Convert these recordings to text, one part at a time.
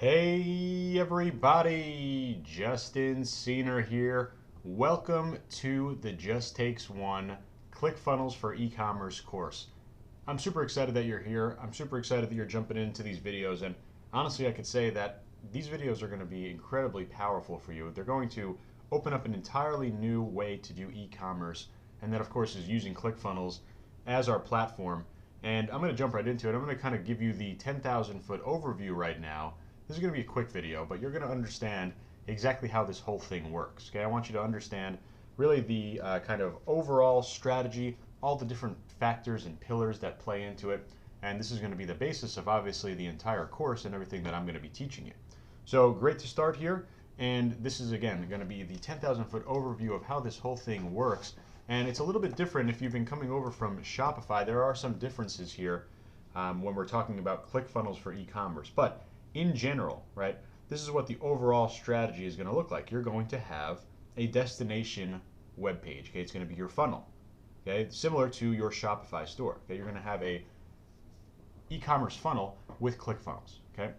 Hey everybody, Justin Cener here. Welcome to the Just Takes One ClickFunnels for e-commerce course. I'm super excited that you're here. I'm super excited that you're jumping into these videos, and honestly I could say that these videos are going to be incredibly powerful for you. They're going to open up an entirely new way to do e-commerce, and that of course is using ClickFunnels as our platform. And I'm going to jump right into it. I'm going to kind of give you the 10,000 foot overview right now. This is going to be a quick video, but you're going to understand exactly how this whole thing works. Okay, I want you to understand really the kind of overall strategy, all the different factors and pillars that play into it, and this is going to be the basis of obviously the entire course and everything that I'm going to be teaching you. So great to start here, and this is again going to be the 10,000 foot overview of how this whole thing works. And it's a little bit different if you've been coming over from Shopify. There are some differences here when we're talking about ClickFunnels for e-commerce, but in general, right, this is what the overall strategy is going to look like. You're going to have a destination web page. Okay, it's going to be your funnel. Okay, similar to your Shopify store. Okay, you're going to have a e-commerce funnel with ClickFunnels. Okay,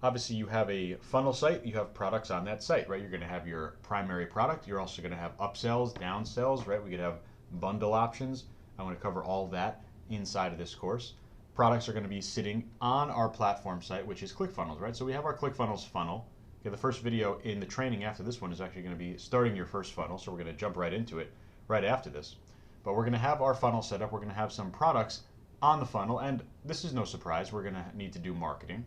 obviously you have a funnel site. You have products on that site, right? You're going to have your primary product. You're also going to have upsells, downsells, right? We could have bundle options. I'm going to cover all that inside of this course. Products are going to be sitting on our platform site, which is ClickFunnels, right? So we have our ClickFunnels funnel. Okay, the first video in the training after this one is actually going to be starting your first funnel, so we're going to jump right into it right after this. But we're going to have our funnel set up. We're going to have some products on the funnel, and this is no surprise. We're going to need to do marketing,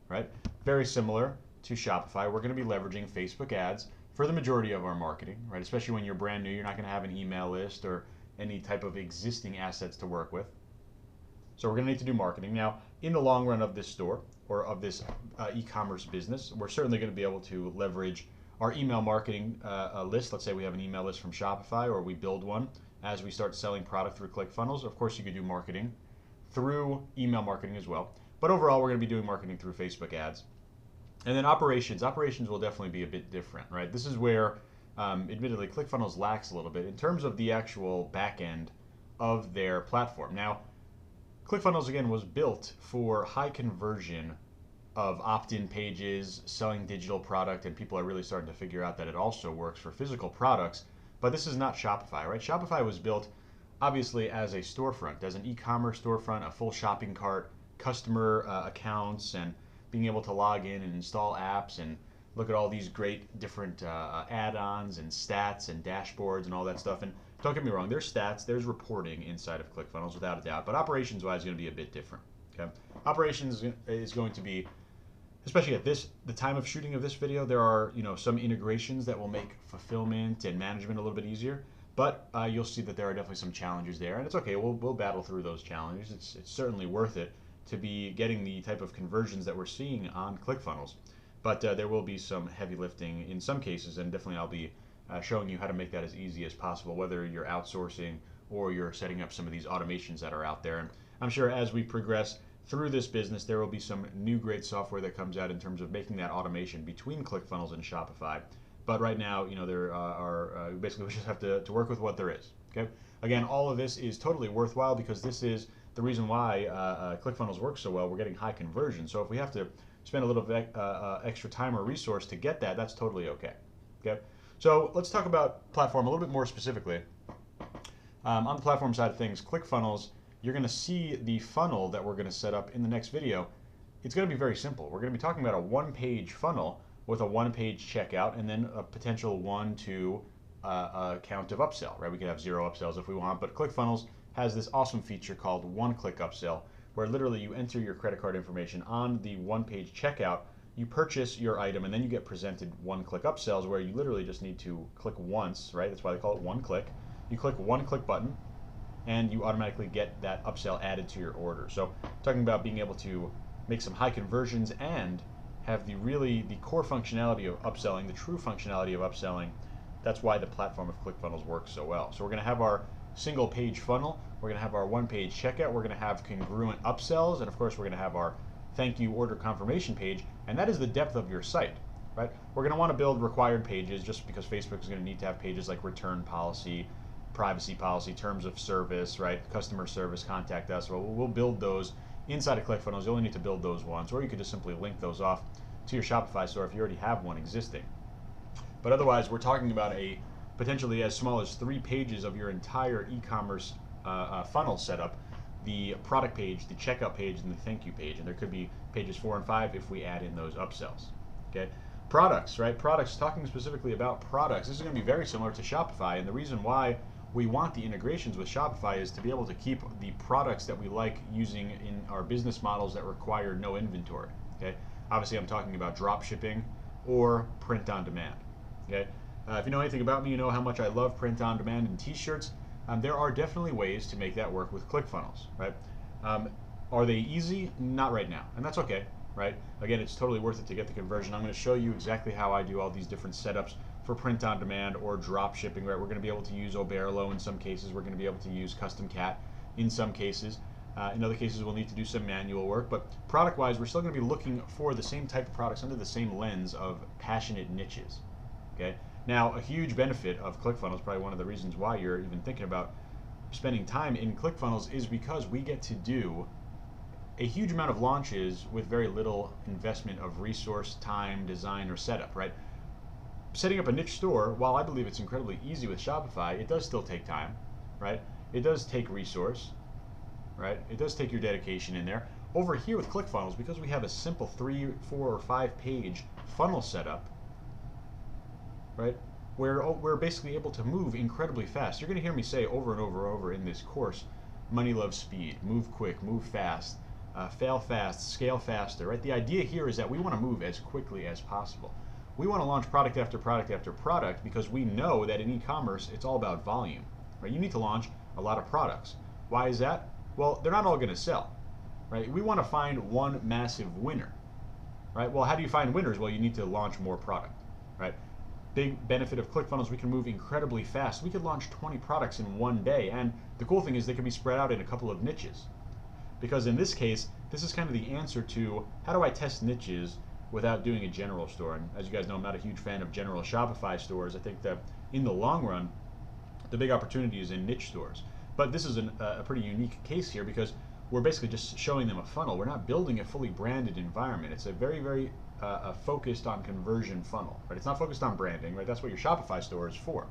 right? Very similar to Shopify. We're going to be leveraging Facebook ads for the majority of our marketing, right? Especially when you're brand new, you're not going to have an email list or any type of existing assets to work with. So we're going to need to do marketing. Now, in the long run of this store or of this e-commerce business, we're certainly going to be able to leverage our email marketing list. Let's say we have an email list from Shopify, or we build one as we start selling product through ClickFunnels. Of course, you could do marketing through email marketing as well. But overall, we're going to be doing marketing through Facebook ads. And then operations. Operations will definitely be a bit different, right? This is where, admittedly, ClickFunnels lacks a little bit in terms of the actual back end of their platform. Now, ClickFunnels, again, was built for high conversion of opt-in pages, selling digital product, and people are really starting to figure out that it also works for physical products. But this is not Shopify, right? Shopify was built, obviously, as a storefront, as an e-commerce storefront, a full shopping cart, customer accounts, and being able to log in and install apps and look at all these great different add-ons and stats and dashboards and all that stuff. And don't get me wrong, there's stats, there's reporting inside of ClickFunnels without a doubt, but operations-wise, it's going to be a bit different. Okay, operations is going to be, especially at the time of shooting of this video, there are some integrations that will make fulfillment and management a little bit easier. But you'll see that there are definitely some challenges there, and it's okay. We'll battle through those challenges. It's certainly worth it to be getting the type of conversions that we're seeing on ClickFunnels. But there will be some heavy lifting in some cases, and definitely I'll be showing you how to make that as easy as possible, whether you're outsourcing or you're setting up some of these automations that are out there. And I'm sure as we progress through this business, there will be some new great software that comes out in terms of making that automation between ClickFunnels and Shopify. But right now, there are basically we just have to work with what there is. Okay. Again, all of this is totally worthwhile because this is the reason why ClickFunnels works so well. We're getting high conversion. So if we have to spend a little bit extra time or resource to get that, that's totally okay. Okay. So let's talk about platform a little bit more specifically. On the platform side of things, ClickFunnels, you're going to see the funnel that we're going to set up in the next video. It's going to be very simple. We're going to be talking about a one-page funnel with a one-page checkout and then a potential 1 to count of upsell, right? We could have 0 upsells if we want, but ClickFunnels has this awesome feature called one-click upsell, where literally you enter your credit card information on the one-page checkout, you purchase your item, and then you get presented one-click upsells where you literally just need to click once, right? That's why they call it one click. You click one click button, and you automatically get that upsell added to your order. So talking about being able to make some high conversions and have the core functionality of upselling, the true functionality of upselling. That's why the platform of ClickFunnels works so well. So we're going to have our single page funnel, we're going to have our one page checkout, we're going to have congruent upsells, and of course we're going to have our thank you order confirmation page, and that is the depth of your site, right? We're going to want to build required pages just because Facebook is going to need to have pages like return policy, privacy policy, terms of service, right? Customer service, contact us. Well, we'll build those inside of ClickFunnels. You only need to build those once, or you could just simply link those off to your Shopify store if you already have one existing. But otherwise, we're talking about a potentially as small as 3 pages of your entire e-commerce funnel setup: the product page, the checkout page, and the thank you page. And there could be pages 4 and 5 if we add in those upsells. Okay, products, right? Products. Talking specifically about products, this is going to be very similar to Shopify, and the reason why we want the integrations with Shopify is to be able to keep the products that we like using in our business models that require no inventory. Okay, obviously I'm talking about drop shipping or print on demand. Okay, if you know anything about me, you know how much I love print on demand and t-shirts. There are definitely ways to make that work with ClickFunnels, right? Are they easy? Not right now, and that's okay, right? Again, it's totally worth it to get the conversion. I'm going to show you exactly how I do all these different setups for print on demand or drop shipping, right? We're going to be able to use Oberlo in some cases. We're going to be able to use Custom Cat in some cases. In other cases, we'll need to do some manual work, but product-wise, we're still going to be looking for the same type of products under the same lens of passionate niches. Okay. Now, a huge benefit of ClickFunnels, probably one of the reasons why you're even thinking about spending time in ClickFunnels, is because we get to do a huge amount of launches with very little investment of resource, time, design, or setup, right? Setting up a niche store, while I believe it's incredibly easy with Shopify, it does still take time, right? It does take resource, right? It does take your dedication in there. Over here with ClickFunnels, because we have a simple 3, 4, or 5 page funnel setup, right? We're basically able to move incredibly fast. You're going to hear me say over and over and over in this course, money loves speed, move quick, move fast, fail fast, scale faster, right? The idea here is that we want to move as quickly as possible. We want to launch product after product after product because we know that in e-commerce, it's all about volume, right? You need to launch a lot of products. Why is that? Well, they're not all going to sell, right? We want to find one massive winner, right? Well, how do you find winners? Well, you need to launch more product, right? Big benefit of ClickFunnels, we can move incredibly fast. We could launch 20 products in one day, and the cool thing is they can be spread out in a couple of niches. Because in this case, this is kind of the answer to how do I test niches without doing a general store. And as you guys know, I'm not a huge fan of general Shopify stores. I think that in the long run, the big opportunity is in niche stores. But this is a pretty unique case here because we're basically just showing them a funnel. We're not building a fully branded environment. It's a very, very focused on conversion funnel, right? It's not focused on branding, right? That's what your Shopify store is for.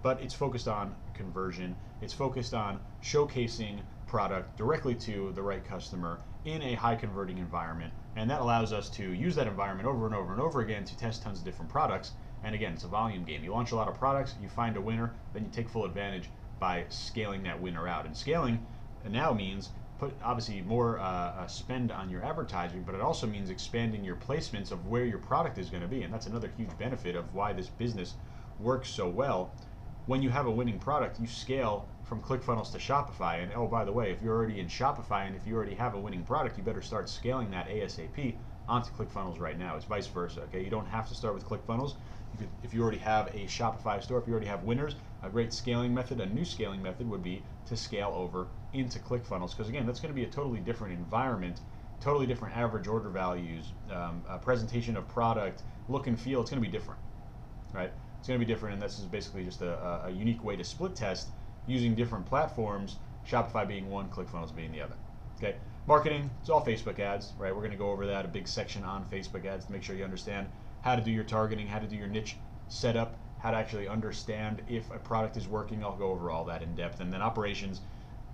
But it's focused on conversion. It's focused on showcasing product directly to the right customer in a high converting environment. And that allows us to use that environment over and over and over again to test tons of different products. And again, it's a volume game. You launch a lot of products, you find a winner, then you take full advantage by scaling that winner out. And scaling now means put obviously more spend on your advertising, but it also means expanding your placements of where your product is going to be. And that's another huge benefit of why this business works so well. When you have a winning product, you scale from ClickFunnels to Shopify. And oh, by the way, if you're already in Shopify and if you already have a winning product, you better start scaling that ASAP onto ClickFunnels right now. It's vice versa. Okay, you don't have to start with ClickFunnels. If you already have a Shopify store, if you already have winners, a great scaling method, a new scaling method would be to scale over into ClickFunnels, because again, that's going to be a totally different environment, totally different average order values, presentation of product, look and feel. It's going to be different, right? It's going to be different, and this is basically just a unique way to split test using different platforms, Shopify being one, ClickFunnels being the other. Okay, marketing, it's all Facebook ads, right? We're going to go over that, a big section on Facebook ads to make sure you understand how to do your targeting, how to do your niche setup, how to actually understand if a product is working. I'll go over all that in depth. And then operations,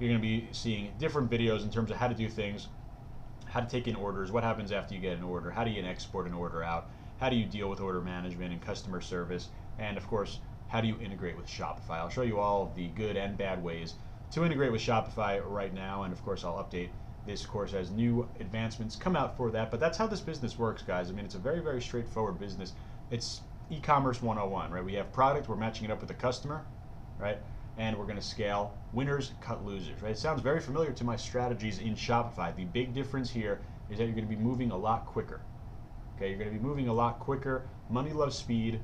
you're going to be seeing different videos in terms of how to do things, how to take in orders, what happens after you get an order, how do you export an order out, how do you deal with order management and customer service, and of course, how do you integrate with Shopify. I'll show you all of the good and bad ways to integrate with Shopify right now, and of course I'll update this course as new advancements come out for that. But that's how this business works, guys. I mean, it's a very, very straightforward business. It's e-commerce 101, right? We have product, we're matching it up with the customer, right? And we're going to scale winners, cut losers, right? It sounds very familiar to my strategies in Shopify. The big difference here is that you're going to be moving a lot quicker. Okay, you're going to be moving a lot quicker. Money loves speed.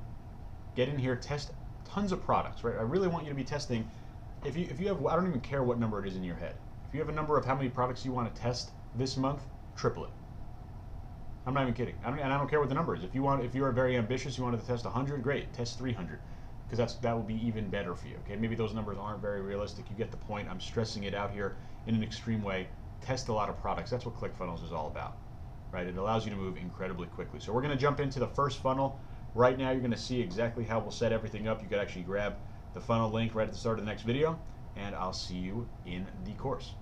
Get in here, test tons of products, right? I really want you to be testing. If you have, I don't even care what number it is in your head. If you have a number of how many products you want to test this month, triple it. I'm not even kidding. And I don't care what the number is. If you are very ambitious, you wanted to test 100, great, test 300, because that will be even better for you. Okay, maybe those numbers aren't very realistic. You get the point. I'm stressing it out here in an extreme way. test a lot of products. That's what ClickFunnels is all about, right? It allows you to move incredibly quickly. So we're going to jump into the first funnel. Right now, you're going to see exactly how we'll set everything up. You could actually grab the funnel link right at the start of the next video, and I'll see you in the course.